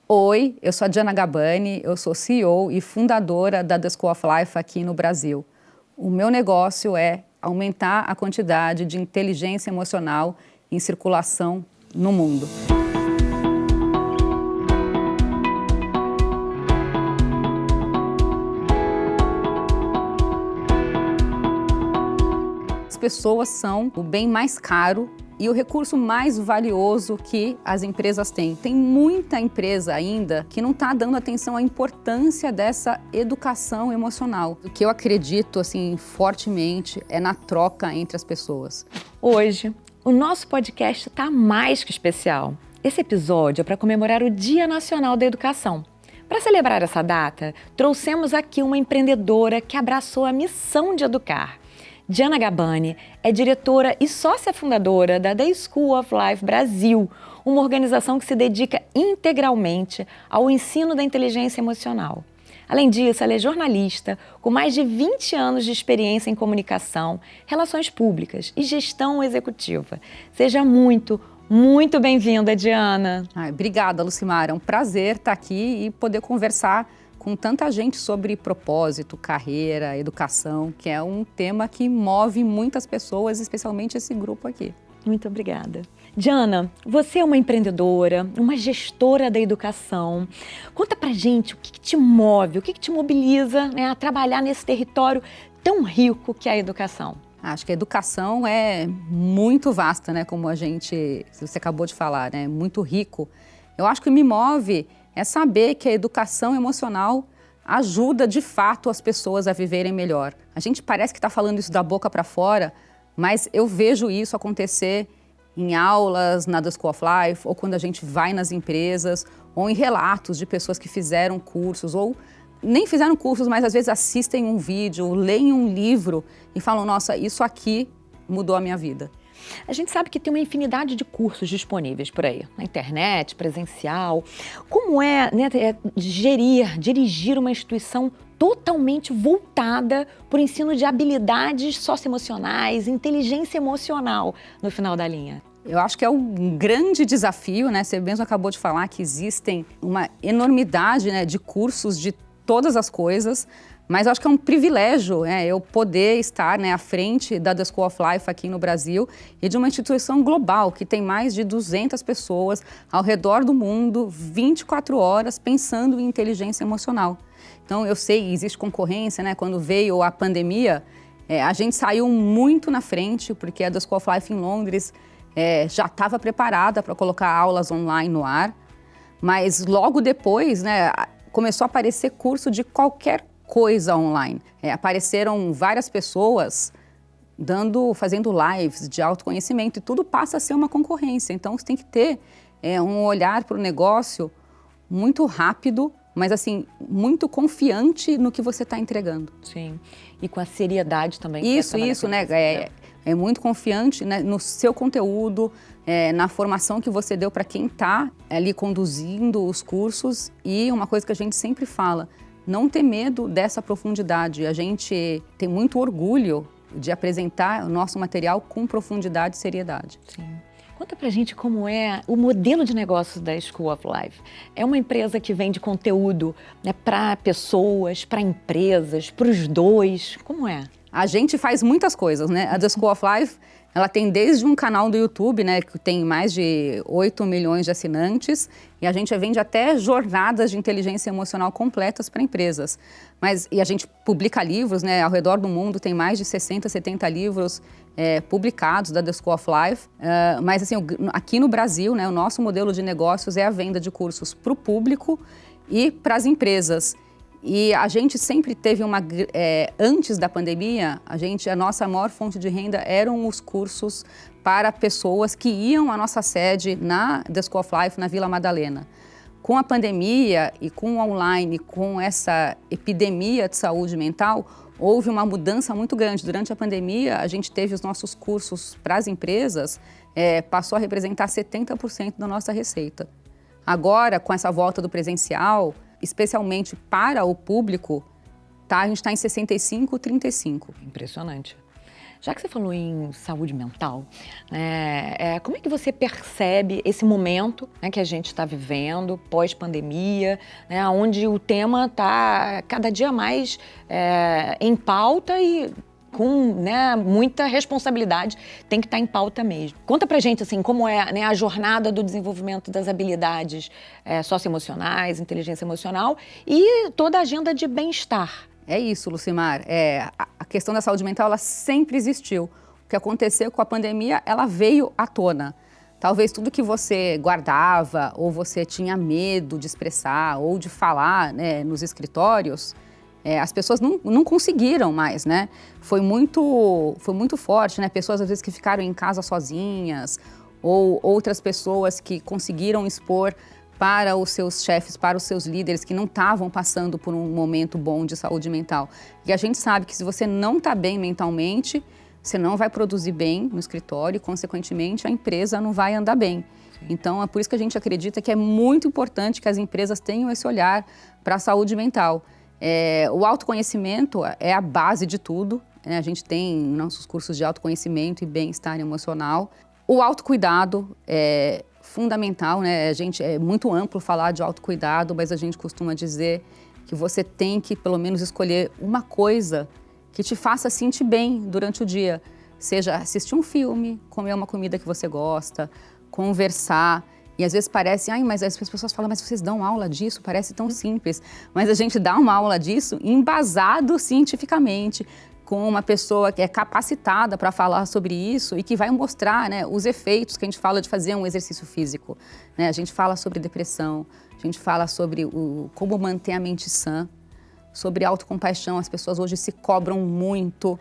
Oi, eu sou a Diana Gabani, eu sou CEO e fundadora da The School of Life aqui no Brasil. O meu negócio é aumentar a quantidade de inteligência emocional em circulação no mundo. As pessoas são o bem mais caro e o recurso mais valioso que as empresas têm. Tem muita empresa ainda que não está dando atenção à importância dessa educação emocional. O que eu acredito assim, fortemente é na troca entre as pessoas. Hoje, o nosso podcast está mais que especial. Esse episódio é para comemorar o Dia Nacional da Educação. Para celebrar essa data, trouxemos aqui uma empreendedora que abraçou a missão de educar. Diana Gabani é diretora e sócia fundadora da The School of Life Brasil, uma organização que se dedica integralmente ao ensino da inteligência emocional. Além disso, ela é jornalista com mais de 20 anos de experiência em comunicação, relações públicas e gestão executiva. Seja muito bem-vinda, Diana. Obrigada, Lucimara. É um prazer estar aqui e poder conversar com tanta gente sobre propósito, carreira, educação, que é um tema que move muitas pessoas, especialmente esse grupo aqui. Muito obrigada. Diana, você é uma empreendedora, uma gestora da educação. Conta pra gente o que te move, o que te mobiliza, né, a trabalhar nesse território tão rico que é a educação. Acho que a educação é muito vasta, né, como você acabou de falar, né, muito rico. Eu acho que me move é saber que a educação emocional ajuda, de fato, as pessoas a viverem melhor. A gente parece que está falando isso da boca para fora, mas eu vejo isso acontecer em aulas, na The School of Life, ou quando a gente vai nas empresas, ou em relatos de pessoas que fizeram cursos, ou nem fizeram cursos, mas às vezes assistem um vídeo, leem um livro e falam, nossa, isso aqui mudou a minha vida. A gente sabe que tem uma infinidade de cursos disponíveis por aí, na internet, presencial. Como é, né, dirigir uma instituição totalmente voltada para o ensino de habilidades socioemocionais, inteligência emocional no final da linha? Eu acho que é um grande desafio, né? Você mesmo acabou de falar que existem uma enormidade, né, de cursos de todas as coisas, mas eu acho que é um privilégio, né, eu poder estar, né, à frente da The School of Life aqui no Brasil e de uma instituição global que tem mais de 200 pessoas ao redor do mundo, 24 horas, pensando em inteligência emocional. Então, eu sei, existe concorrência, né? Quando veio a pandemia, a gente saiu muito na frente, porque a The School of Life em Londres já estava preparada para colocar aulas online no ar, mas logo depois, né, começou a aparecer curso de qualquer coisa online. Apareceram várias pessoas fazendo lives de autoconhecimento e tudo passa a ser uma concorrência. Então, você tem que ter um olhar para o negócio muito rápido, mas assim, muito confiante no que você está entregando. Sim, e com a seriedade também. Isso, né? É muito confiante, né, no seu conteúdo, na formação que você deu para quem está ali conduzindo os cursos. E uma coisa que a gente sempre fala, não ter medo dessa profundidade. A gente tem muito orgulho de apresentar o nosso material com profundidade e seriedade. Sim. Conta pra gente como é o modelo de negócios da School of Life. É uma empresa que vende conteúdo, né, para pessoas, para empresas, para os dois. Como é? A gente faz muitas coisas, né? A The School of Life, ela tem desde um canal do YouTube, né, que tem mais de 8 milhões de assinantes, e a gente vende até jornadas de inteligência emocional completas para empresas. E a gente publica livros, né, ao redor do mundo, tem mais de 60, 70 livros publicados da The School of Life. Mas assim, aqui no Brasil, né, o nosso modelo de negócios é a venda de cursos para o público e para as empresas. E a gente sempre teve antes da pandemia, a nossa maior fonte de renda eram os cursos para pessoas que iam à nossa sede na The School of Life, na Vila Madalena. Com a pandemia e com o online, com essa epidemia de saúde mental, houve uma mudança muito grande. Durante a pandemia, a gente teve os nossos cursos para as empresas, passou a representar 70% da nossa receita. Agora, com essa volta do presencial, especialmente para o público, a gente está em 65, 35. Impressionante. Já que você falou em saúde mental, como é que você percebe esse momento, né, que a gente está vivendo, pós-pandemia, né, onde o tema está cada dia mais em pauta e com, né, muita responsabilidade, tem que estar em pauta mesmo. Conta pra gente, assim, como é, né, a jornada do desenvolvimento das habilidades socioemocionais, inteligência emocional e toda a agenda de bem-estar. É isso, Lucimar. A questão da saúde mental, ela sempre existiu. O que aconteceu com a pandemia, ela veio à tona. Talvez tudo que você guardava, ou você tinha medo de expressar, ou de falar, né, nos escritórios, as pessoas não conseguiram mais, né? Foi muito forte, né? Pessoas, às vezes, que ficaram em casa sozinhas, ou outras pessoas que conseguiram expor para os seus chefes, para os seus líderes que não estavam passando por um momento bom de saúde mental. E a gente sabe que se você não está bem mentalmente, você não vai produzir bem no escritório e, consequentemente, a empresa não vai andar bem. Sim. Então, é por isso que a gente acredita que é muito importante que as empresas tenham esse olhar para a saúde mental. O autoconhecimento é a base de tudo, né? A gente tem nossos cursos de autoconhecimento e bem-estar emocional. O autocuidado é fundamental, né? É muito amplo falar de autocuidado, mas a gente costuma dizer que você tem que, pelo menos, escolher uma coisa que te faça sentir bem durante o dia. Seja assistir um filme, comer uma comida que você gosta, conversar. E às vezes parece, mas as pessoas falam, mas vocês dão aula disso? Parece tão simples. Mas a gente dá uma aula disso embasado cientificamente, com uma pessoa que é capacitada para falar sobre isso e que vai mostrar, né, os efeitos que a gente fala de fazer um exercício físico, né? A gente fala sobre depressão, a gente fala sobre como manter a mente sã, sobre autocompaixão. As pessoas hoje se cobram muito,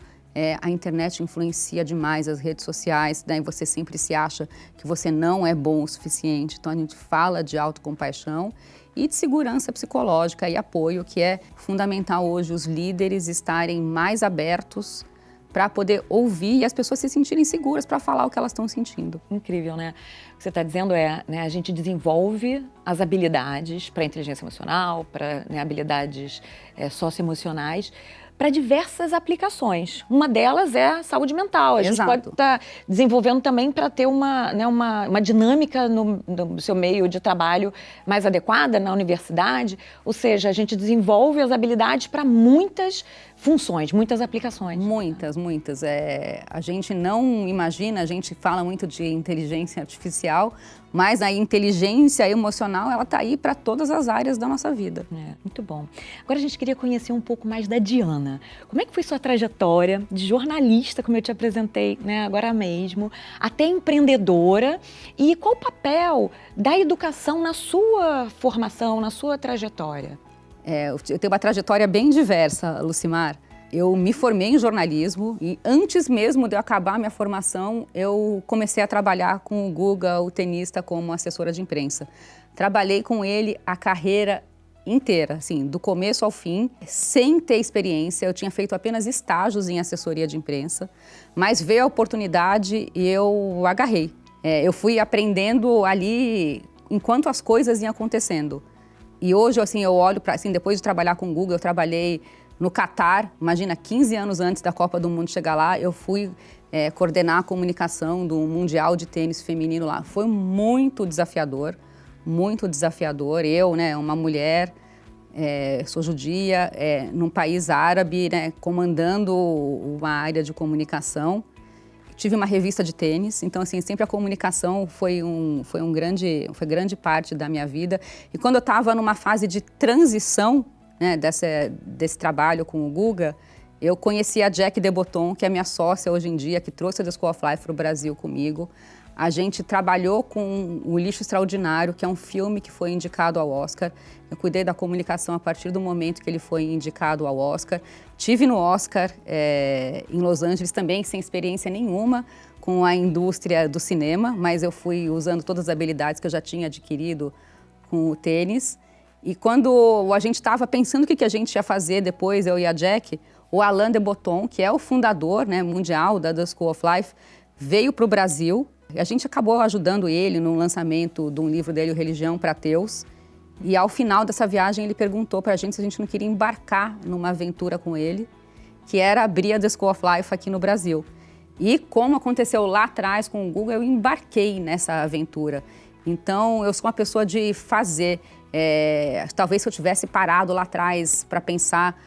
a internet influencia demais, as redes sociais, né? E você sempre se acha que você não é bom o suficiente. Então a gente fala de autocompaixão e de segurança psicológica e apoio, que é fundamental hoje os líderes estarem mais abertos para poder ouvir e as pessoas se sentirem seguras para falar o que elas estão sentindo. Incrível, né? O que você está dizendo né, a gente desenvolve as habilidades para inteligência emocional, para, né, habilidades socioemocionais, para diversas aplicações. Uma delas é a saúde mental. A gente pode estar desenvolvendo também para ter uma dinâmica no seu meio de trabalho mais adequada na universidade. Ou seja, a gente desenvolve as habilidades para muitas funções, muitas aplicações. Muitas. A gente não imagina, a gente fala muito de inteligência artificial, mas a inteligência emocional, ela está aí para todas as áreas da nossa vida. Muito bom. Agora a gente queria conhecer um pouco mais da Diana. Como é que foi sua trajetória de jornalista, como eu te apresentei, né, agora mesmo, até empreendedora, e qual o papel da educação na sua formação, na sua trajetória? Eu tenho uma trajetória bem diversa, Lucimar. Eu me formei em jornalismo e antes mesmo de eu acabar a minha formação, eu comecei a trabalhar com o Guga, o tenista, como assessora de imprensa. Trabalhei com ele a carreira inteira, assim, do começo ao fim, sem ter experiência. Eu tinha feito apenas estágios em assessoria de imprensa, mas veio a oportunidade e eu agarrei. Eu fui aprendendo ali enquanto as coisas iam acontecendo. E hoje, assim, eu olho para, assim, depois de trabalhar com o Guga, eu trabalhei no Catar, imagina, 15 anos antes da Copa do Mundo chegar lá, eu fui coordenar a comunicação do Mundial de Tênis Feminino lá. Foi muito desafiador, muito desafiador. Eu, né, uma mulher, sou judia, num país árabe, né, comandando uma área de comunicação. Tive uma revista de tênis, então assim, sempre a comunicação foi grande parte da minha vida. E quando eu estava numa fase de transição, né, desse trabalho com o Guga, eu conheci a Jack Deboton, que é minha sócia hoje em dia, que trouxe a The School of Life para o Brasil comigo. A gente trabalhou com O Lixo Extraordinário, que é um filme que foi indicado ao Oscar. Eu cuidei da comunicação a partir do momento que ele foi indicado ao Oscar. Tive no Oscar em Los Angeles também, sem experiência nenhuma com a indústria do cinema, mas eu fui usando todas as habilidades que eu já tinha adquirido com o tênis. E quando a gente estava pensando o que a gente ia fazer depois, eu e a Jack, o Alain de Botton, que é o fundador, né, mundial da The School of Life, veio para o Brasil. A gente acabou ajudando ele no lançamento de um livro dele, O Religião para Ateus. E ao final dessa viagem, ele perguntou para a gente se a gente não queria embarcar numa aventura com ele, que era abrir a The School of Life aqui no Brasil. E como aconteceu lá atrás com o Google, eu embarquei nessa aventura. Então, eu sou uma pessoa de fazer. Talvez se eu tivesse parado lá atrás para pensar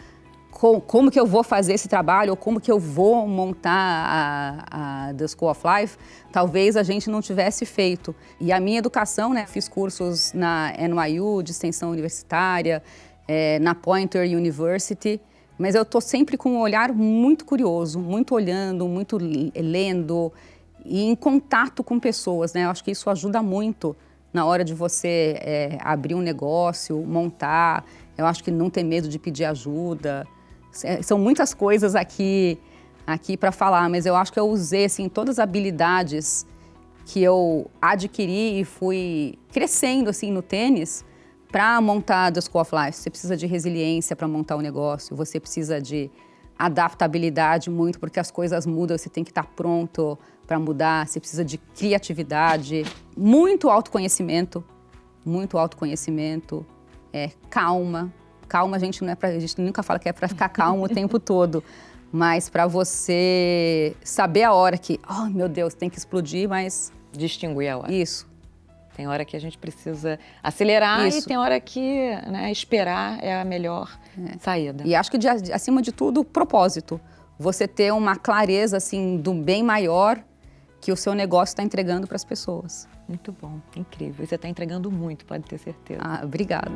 como que eu vou fazer esse trabalho, ou como que eu vou montar a The School of Life, talvez a gente não tivesse feito. E a minha educação, né, fiz cursos na NYU, de extensão universitária, na Poynter University, mas eu estou sempre com um olhar muito curioso, muito olhando, muito lendo e em contato com pessoas, né? Eu acho que isso ajuda muito na hora de você abrir um negócio, montar. Eu acho que não ter medo de pedir ajuda. São muitas coisas aqui para falar, mas eu acho que eu usei assim, todas as habilidades que eu adquiri e fui crescendo assim, no tênis para montar The School of Life. Você precisa de resiliência para montar um negócio, você precisa de adaptabilidade muito, porque as coisas mudam, você tem que estar pronto para mudar, você precisa de criatividade, muito autoconhecimento, calma. Calma, a gente nunca fala que é para ficar calmo o tempo todo, mas para você saber a hora que, oh meu Deus, tem que explodir, mas... Distinguir a hora. Isso. Tem hora que a gente precisa acelerar e tem hora que, né, esperar é a melhor saída. E acho que, acima de tudo, propósito. Você ter uma clareza, assim, do bem maior que o seu negócio está entregando para as pessoas. Muito bom, incrível. E você está entregando muito, pode ter certeza. Obrigada.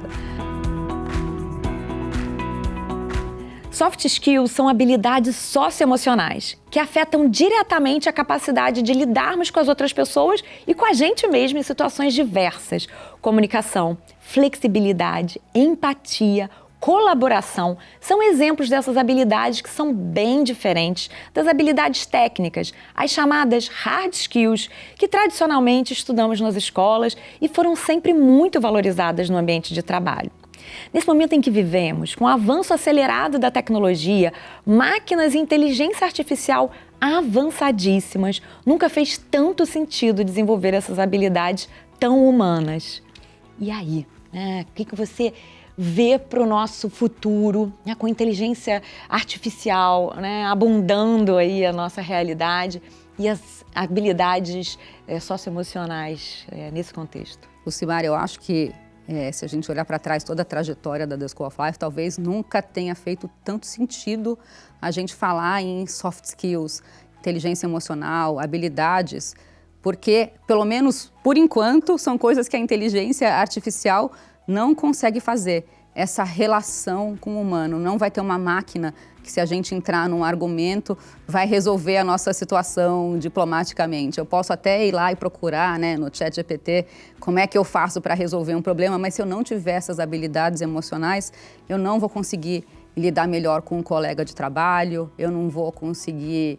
Soft skills são habilidades socioemocionais que afetam diretamente a capacidade de lidarmos com as outras pessoas e com a gente mesmo em situações diversas. Comunicação, flexibilidade, empatia, colaboração são exemplos dessas habilidades que são bem diferentes das habilidades técnicas, as chamadas hard skills, que tradicionalmente estudamos nas escolas e foram sempre muito valorizadas no ambiente de trabalho. Nesse momento em que vivemos, com o avanço acelerado da tecnologia, máquinas e inteligência artificial avançadíssimas, nunca fez tanto sentido desenvolver essas habilidades tão humanas. E aí, né, o que você vê para o nosso futuro, né, com inteligência artificial, né, abundando aí a nossa realidade e as habilidades socioemocionais nesse contexto? Lucimar, eu acho que se a gente olhar para trás toda a trajetória da The School of Life, talvez nunca tenha feito tanto sentido a gente falar em soft skills, inteligência emocional, habilidades, porque, pelo menos por enquanto, são coisas que a inteligência artificial não consegue fazer. Essa relação com o humano. Não vai ter uma máquina que, se a gente entrar num argumento, vai resolver a nossa situação diplomaticamente. Eu posso até ir lá e procurar, né, no ChatGPT como é que eu faço para resolver um problema, mas se eu não tiver essas habilidades emocionais, eu não vou conseguir lidar melhor com um colega de trabalho, eu não vou conseguir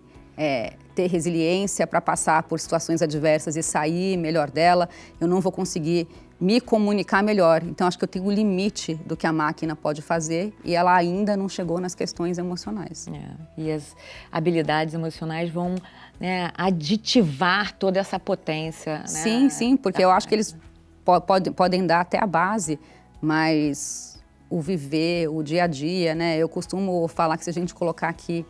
ter resiliência para passar por situações adversas e sair melhor dela, eu não vou conseguir me comunicar melhor. Então, acho que eu tenho um limite do que a máquina pode fazer e ela ainda não chegou nas questões emocionais. E as habilidades emocionais vão, né, aditivar toda essa potência. Né? Sim, sim, porque eu acho que eles podem dar até a base, mas o viver, o dia a dia, né? Eu costumo falar que se a gente colocar aqui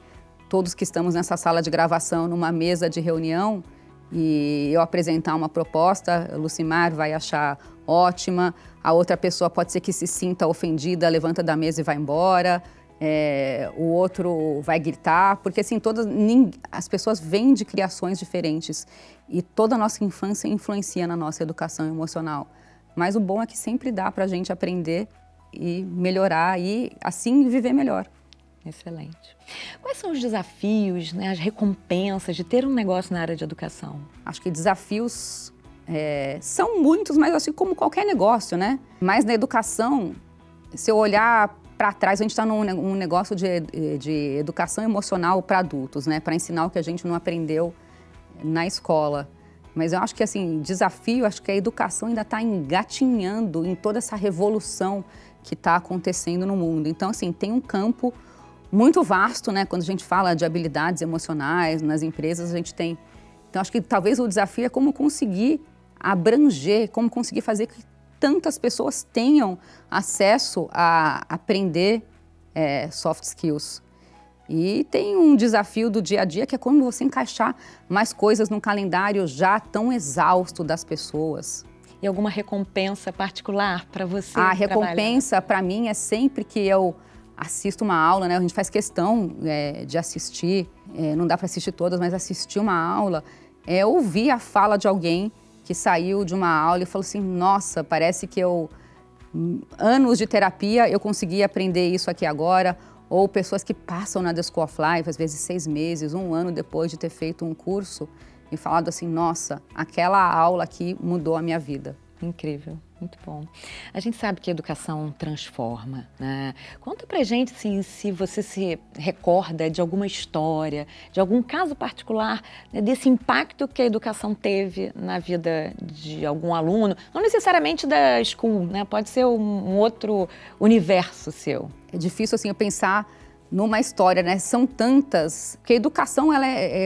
todos que estamos nessa sala de gravação numa mesa de reunião e eu apresentar uma proposta, a Lucimar vai achar ótima, a outra pessoa pode ser que se sinta ofendida, levanta da mesa e vai embora, o outro vai gritar, porque assim, as pessoas vêm de criações diferentes e toda a nossa infância influencia na nossa educação emocional. Mas o bom é que sempre dá para a gente aprender e melhorar e assim viver melhor. Excelente. Quais são os desafios, né, as recompensas de ter um negócio na área de educação? Acho que desafios são muitos, mas assim como qualquer negócio, né? Mas na educação, se eu olhar para trás, a gente está num negócio de educação emocional para adultos, né? Para ensinar o que a gente não aprendeu na escola. Mas eu acho que, assim, desafio, acho que a educação ainda está engatinhando em toda essa revolução que está acontecendo no mundo. Então, assim, tem um campo muito vasto, né? Quando a gente fala de habilidades emocionais nas empresas, a gente tem... Então, acho que talvez o desafio é como conseguir abranger, como conseguir fazer que tantas pessoas tenham acesso a aprender soft skills. E tem um desafio do dia a dia, que é como você encaixar mais coisas num calendário já tão exausto das pessoas. E alguma recompensa particular para você? A recompensa, para mim, é sempre que eu assisto uma aula, né? A gente faz questão de assistir, não dá para assistir todas, mas assistir uma aula, ouvir a fala de alguém que saiu de uma aula e falou assim, nossa, parece que anos de terapia, eu consegui aprender isso aqui agora. Ou pessoas que passam na The School of Life, às vezes 6 meses, 1 ano depois de ter feito um curso e falado assim, nossa, aquela aula aqui mudou a minha vida. Incrível, muito bom. A gente sabe que a educação transforma, né? Conta pra gente, assim, se você se recorda de alguma história, de algum caso particular, né, desse impacto que a educação teve na vida de algum aluno, não necessariamente da school, né? Pode ser um outro universo seu. É difícil, assim, eu pensar numa história, né? São tantas, porque a educação, a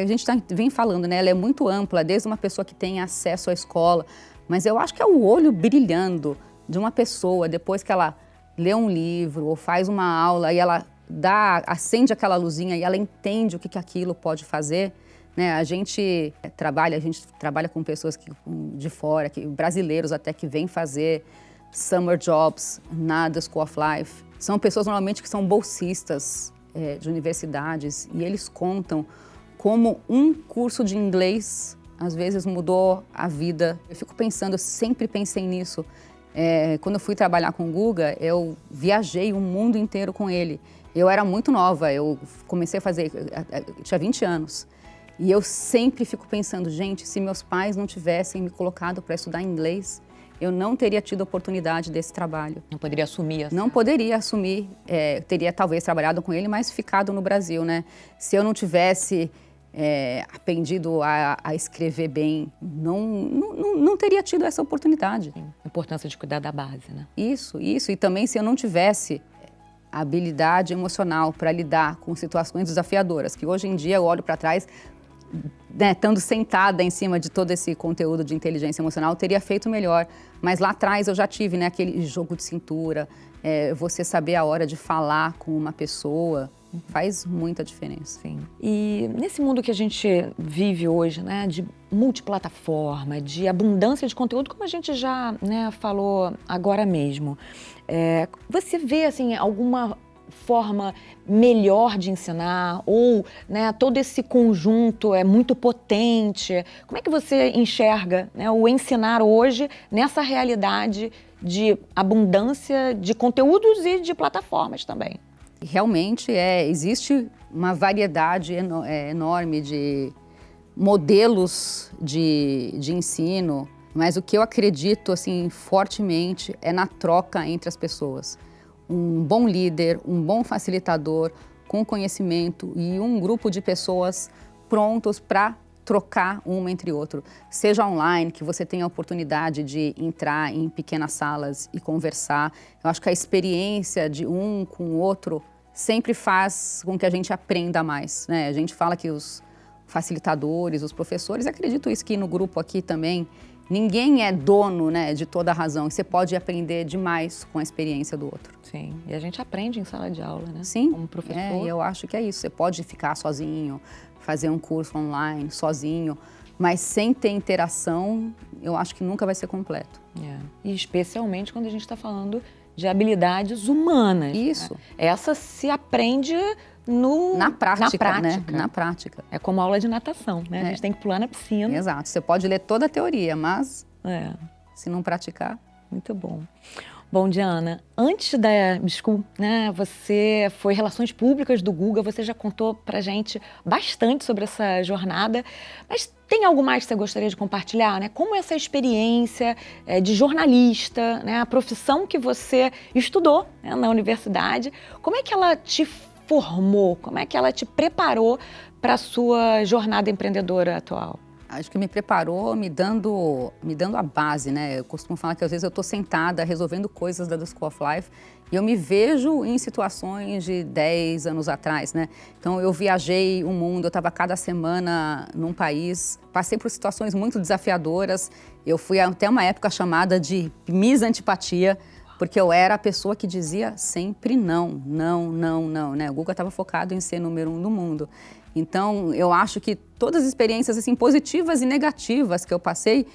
gente vem falando, né? Ela é muito ampla, desde uma pessoa que tem acesso à escola, mas eu acho que é o olho brilhando de uma pessoa, depois que ela lê um livro ou faz uma aula e ela acende aquela luzinha e ela entende o que aquilo pode fazer, né? A gente trabalha com pessoas de fora, brasileiros até, que vêm fazer summer jobs na The School of Life. São pessoas normalmente que são bolsistas de universidades e eles contam como um curso de inglês às vezes mudou a vida. Eu fico pensando, eu sempre pensei nisso. Quando eu fui trabalhar com o Guga, eu viajei o mundo inteiro com ele. Eu era muito nova, eu comecei a fazer, eu tinha 20 anos. E eu sempre fico pensando, gente, se meus pais não tivessem me colocado para estudar inglês, eu não teria tido a oportunidade desse trabalho. Não poderia assumir? Não poderia assumir. Teria talvez trabalhado com ele, mas ficado no Brasil, né? Se eu não tivesse aprendido a escrever bem, não teria tido essa oportunidade. Sim. A importância de cuidar da base, né? Isso. E também se eu não tivesse a habilidade emocional para lidar com situações desafiadoras, que hoje em dia eu olho para trás, né, estando sentada em cima de todo esse conteúdo de inteligência emocional, eu teria feito melhor. Mas lá atrás eu já tive, né, aquele jogo de cintura, você saber a hora de falar com uma pessoa, faz muita diferença. Sim. E nesse mundo que a gente vive hoje, né, de multiplataforma, de abundância de conteúdo, como a gente já, né, falou agora mesmo, você vê assim alguma forma melhor de ensinar ou, né, todo esse conjunto é muito potente? Como é que você enxerga, né, o ensinar hoje nessa realidade de abundância de conteúdos e de plataformas também? Realmente existe uma variedade enorme de modelos de ensino, mas o que eu acredito assim, fortemente é na troca entre as pessoas. Um bom líder, um bom facilitador com conhecimento e um grupo de pessoas prontos para trocar uma entre outro. Seja online, que você tenha a oportunidade de entrar em pequenas salas e conversar. Eu acho que a experiência de um com o outro sempre faz com que a gente aprenda mais, né? A gente fala que os facilitadores, os professores, acredito isso que no grupo aqui também, ninguém é dono, né, de toda a razão. Você pode aprender demais com a experiência do outro. Sim, e a gente aprende em sala de aula, né? Sim, como professor. Eu acho que é isso. Você pode ficar sozinho, fazer um curso online sozinho, mas sem ter interação, eu acho que nunca vai ser completo. E especialmente quando a gente está falando de habilidades humanas. Isso. Né? Essa se aprende na prática, né? Na prática. É como aula de natação, né? A gente tem que pular na piscina. Exato. Você pode ler toda a teoria, mas se não praticar... Muito bom. Bom, Diana, antes da School, né, você foi Relações Públicas do Guga, você já contou pra gente bastante sobre essa jornada, mas tem algo mais que você gostaria de compartilhar, né? Como essa experiência de jornalista, né, a profissão que você estudou, né, na universidade, como é que ela te formou, como é que ela te preparou para a sua jornada empreendedora atual? Acho que me preparou me dando a base, né? Eu costumo falar que às vezes eu estou sentada resolvendo coisas da The School of Life e eu me vejo em situações de 10 anos atrás, né? Então eu viajei o mundo, eu estava cada semana num país, passei por situações muito desafiadoras. Eu fui até uma época chamada de Miss Antipatia, Porque eu era a pessoa que dizia sempre não, não, não, não, né? O Guga estava focado em ser número 1 do mundo. Então, eu acho que todas as experiências assim, positivas e negativas que eu passei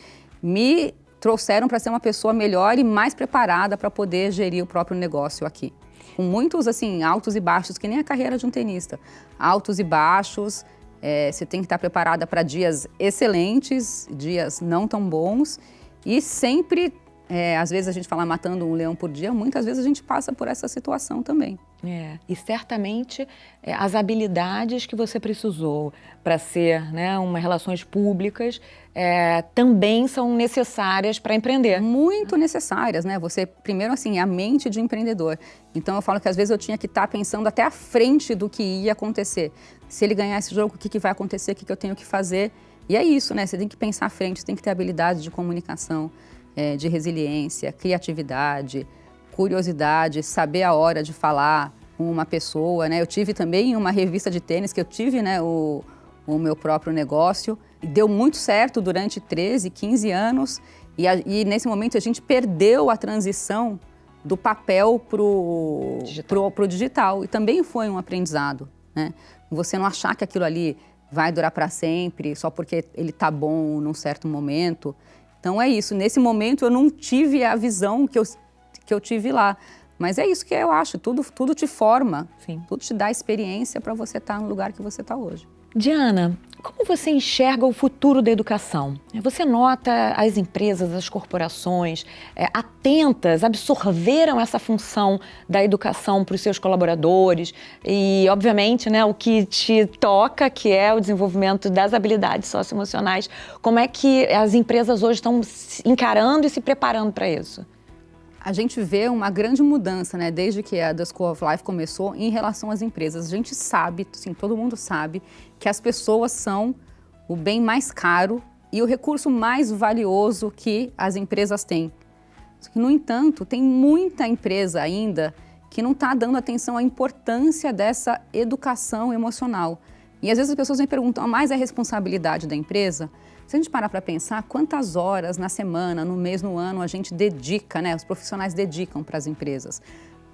me trouxeram para ser uma pessoa melhor e mais preparada para poder gerir o próprio negócio aqui. Com muitos assim, altos e baixos, que nem a carreira de um tenista. Altos e baixos, você tem que estar preparada para dias excelentes, dias não tão bons e sempre... às vezes a gente fala matando um leão por dia, muitas vezes a gente passa por essa situação também. E certamente as habilidades que você precisou para ser, né, uma relações públicas também são necessárias para empreender. Muito necessárias, né? Você, primeiro assim, é a mente de empreendedor. Então eu falo que às vezes eu tinha que estar pensando até à frente do que ia acontecer. Se ele ganhar esse jogo, o que vai acontecer, o que eu tenho que fazer. E é isso, né? Você tem que pensar à frente, você tem que ter habilidade de comunicação, de resiliência, criatividade, curiosidade, saber a hora de falar com uma pessoa, né? Eu tive também uma revista de tênis, que eu tive, né, o meu próprio negócio. E deu muito certo durante 13, 15 anos. E nesse momento a gente perdeu a transição do papel pro digital. E também foi um aprendizado, né? Você não achar que aquilo ali vai durar para sempre, só porque ele tá bom num certo momento. Então é isso, nesse momento eu não tive a visão que eu tive lá. Mas é isso que eu acho, tudo te forma, Sim. Tudo te dá experiência para você estar no lugar que você está hoje. Diana, como você enxerga o futuro da educação? Você nota as empresas, as corporações atentas, absorveram essa função da educação para os seus colaboradores e, obviamente, né, o que te toca, que é o desenvolvimento das habilidades socioemocionais. Como é que as empresas hoje estão encarando e se preparando para isso? A gente vê uma grande mudança, né, desde que a The School of Life começou em relação às empresas. A gente sabe, sim, todo mundo sabe, que as pessoas são o bem mais caro e o recurso mais valioso que as empresas têm. No entanto, tem muita empresa ainda que não está dando atenção à importância dessa educação emocional. E às vezes as pessoas me perguntam, mas é responsabilidade da empresa? Se a gente parar para pensar, quantas horas na semana, no mês, no ano, a gente dedica, né? Os profissionais dedicam para as empresas,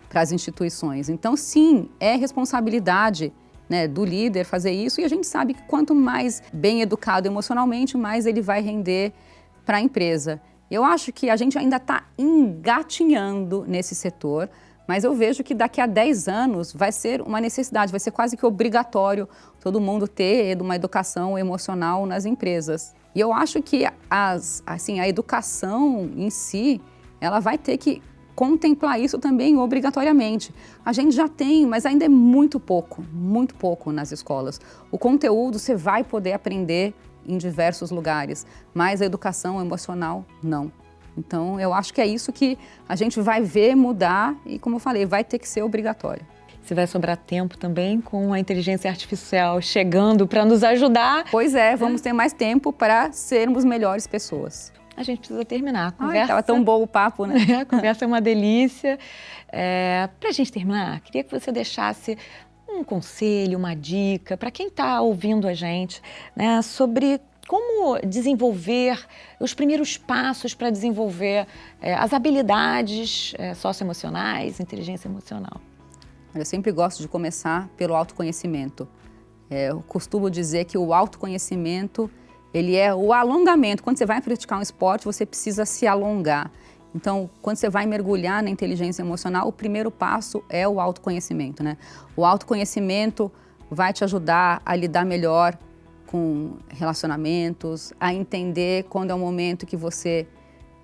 para as instituições. Então, sim, é responsabilidade, né, do líder fazer isso. E a gente sabe que quanto mais bem educado emocionalmente, mais ele vai render para a empresa. Eu acho que a gente ainda está engatinhando nesse setor, mas eu vejo que daqui a 10 anos vai ser uma necessidade, vai ser quase que obrigatório todo mundo ter uma educação emocional nas empresas. E eu acho que a educação em si, ela vai ter que contemplar isso também obrigatoriamente. A gente já tem, mas ainda é muito pouco nas escolas. O conteúdo você vai poder aprender em diversos lugares, mas a educação emocional, não. Então, eu acho que é isso que a gente vai ver mudar e, como eu falei, vai ter que ser obrigatório. Se vai sobrar tempo também com a inteligência artificial chegando para nos ajudar. Pois é, vamos ter mais tempo para sermos melhores pessoas. A gente precisa terminar a conversa. Estava tão bom o papo, né? A conversa é uma delícia. Para a gente terminar, queria que você deixasse um conselho, uma dica para quem está ouvindo a gente, né, sobre como desenvolver os primeiros passos para desenvolver as habilidades socioemocionais, inteligência emocional. Eu sempre gosto de começar pelo autoconhecimento. Eu costumo dizer que o autoconhecimento, ele é o alongamento. Quando você vai praticar um esporte, você precisa se alongar. Então, quando você vai mergulhar na inteligência emocional, o primeiro passo é o autoconhecimento, né? O autoconhecimento vai te ajudar a lidar melhor com relacionamentos, a entender quando é o momento que você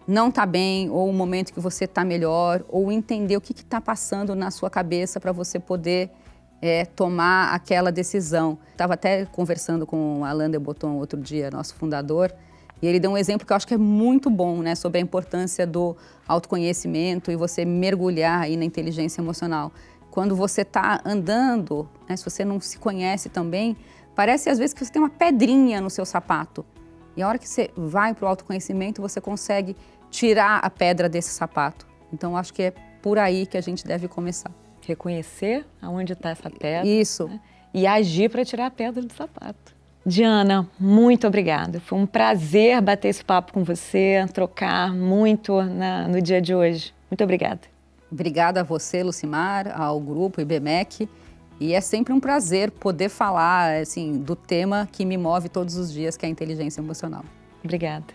não está bem ou o momento que você está melhor, ou entender o que está passando na sua cabeça para você poder tomar aquela decisão. Estava até conversando com o Alain de Botton outro dia, nosso fundador, e ele deu um exemplo que eu acho que é muito bom, né, sobre a importância do autoconhecimento e você mergulhar aí na inteligência emocional. Quando você está andando, né, se você não se conhece também, parece às vezes que você tem uma pedrinha no seu sapato. E a hora que você vai para o autoconhecimento, você consegue tirar a pedra desse sapato. Então, acho que é por aí que a gente deve começar. Reconhecer aonde está essa pedra. Isso. Né? E agir para tirar a pedra do sapato. Diana, muito obrigada. Foi um prazer bater esse papo com você, trocar muito no dia de hoje. Muito obrigada. Obrigada a você, Lucimar, ao grupo IBMEC. E é sempre um prazer poder falar assim, do tema que me move todos os dias, que é a inteligência emocional. Obrigada.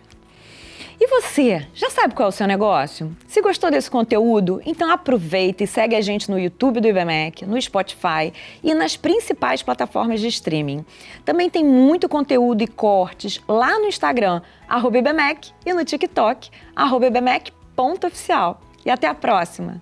E você, já sabe qual é o seu negócio? Se gostou desse conteúdo, então aproveita e segue a gente no YouTube do IBMEC, no Spotify e nas principais plataformas de streaming. Também tem muito conteúdo e cortes lá no Instagram, @IBMEC, e no TikTok, @IBMEC.oficial. E até a próxima!